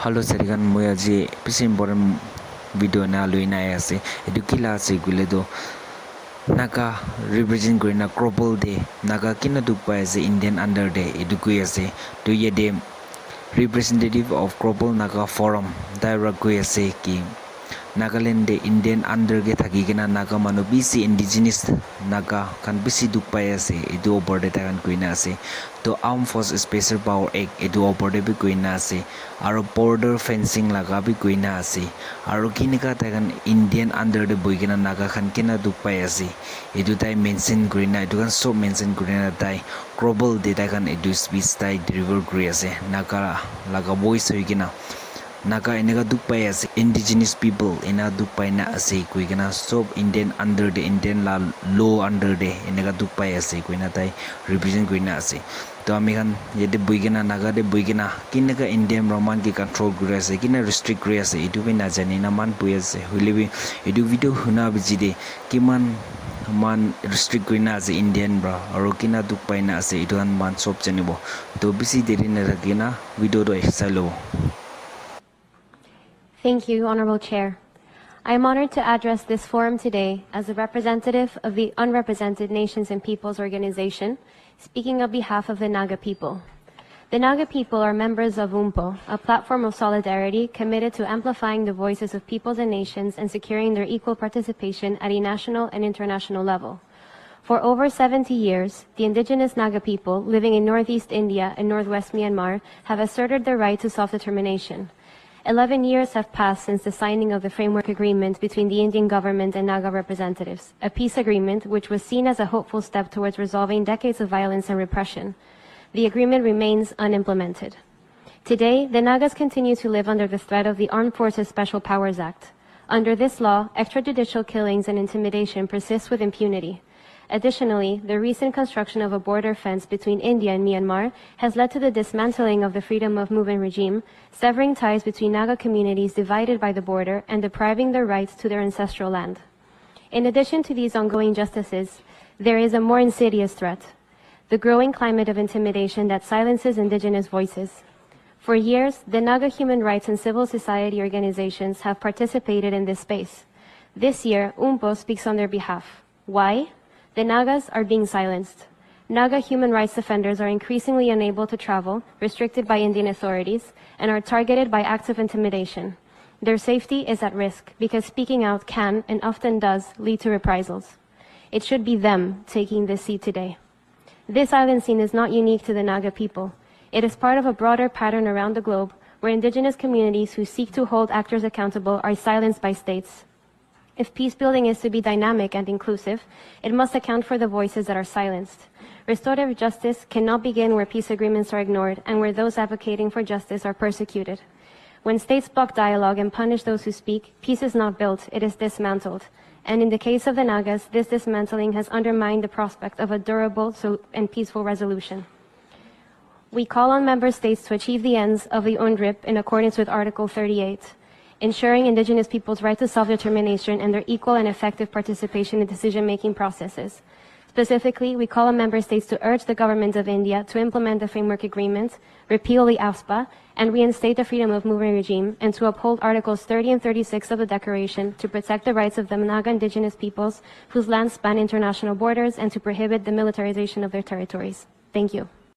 Hello Sarigan Moyaji Pisimboran video na Luina Ase Edukila Seguledo Naga represent Grina Crobble Day Naga Kinadukpa as the Indian Under Day Edukuase to Yede representative of Crobble Naga Forum Dirakuase Ki Nagaland de Indian Under Get Hagigana Naga Mano BC Indigenous Naga can BC Dukpayase Edu Borde Tagan Quinase to Armed Force Special Power Egg Edu Borde Quinase Aro border fencing Lagabi Quinase Aro Kinika Tagan Indian Under the Buigana Naga can Kina Dukpayase Edu Tai mention Grina Edu so mention Grina Tai Crobble de Tagan Edu Speech Tai River Griase Naga Laga Voice Higina Naga enega dukpai ase indigenous people ena dukpai na ase kuigana sob Indian under the Indian law under the enega dukpai ase kuina tai represent kuina ase to amikan yede buigana naga de buigana kinega Indian roman ki control gure ase kina restrict gure ase edu be na jani na man pui ase hulebi edu video huna bijide kiman man restrict kuina ase Indian bra aro kina dukpai na ase edu an man sob janibo to bisi deri na ragina video do exalo. Thank you, Honorable Chair. I am honored to address this forum today as a representative of the Unrepresented Nations and Peoples Organization, speaking on behalf of the Naga people. The Naga people are members of UMPO, a platform of solidarity committed to amplifying the voices of peoples and nations and securing their equal participation at a national and international level. For over 70 years, the indigenous Naga people living in northeast India and northwest Myanmar have asserted their right to self-determination. 11 years have passed since the signing of the framework agreement between the Indian government and Naga representatives, a peace agreement which was seen as a hopeful step towards resolving decades of violence and repression. The agreement remains unimplemented. Today, the Nagas continue to live under the threat of the Armed Forces Special Powers Act. Under this law, extrajudicial killings and intimidation persist with impunity. Additionally, the recent construction of a border fence between India and Myanmar has led to the dismantling of the freedom of movement regime, severing ties between Naga communities divided by the border and depriving their rights to their ancestral land. In addition to these ongoing injustices, there is a more insidious threat: the growing climate of intimidation that silences indigenous voices. For years, the Naga human rights and civil society organizations have participated in this space. This year, UMPO speaks on their behalf. Why? The Nagas are being silenced. Naga human rights defenders are increasingly unable to travel, restricted by Indian authorities, and are targeted by acts of intimidation. Their safety is at risk because speaking out can, and often does, lead to reprisals. It should be them taking this seat today. This silencing is not unique to the Naga people. It is part of a broader pattern around the globe where indigenous communities who seek to hold actors accountable are silenced by states. If peacebuilding is to be dynamic and inclusive, it must account for the voices that are silenced. Restorative justice cannot begin where peace agreements are ignored and where those advocating for justice are persecuted. When states block dialogue and punish those who speak, peace is not built, it is dismantled. And in the case of the Nagas, this dismantling has undermined the prospect of a durable and peaceful resolution. We call on member states to achieve the ends of the UNDRIP in accordance with Article 38. Ensuring indigenous people's right to self-determination and their equal and effective participation in decision-making processes. Specifically, we call on member states to urge the government of India to implement the framework agreement, repeal the AFSPA, and reinstate the freedom of movement regime, and to uphold Articles 30 and 36 of the Declaration to protect the rights of the Naga indigenous peoples whose lands span international borders and to prohibit the militarization of their territories. Thank you.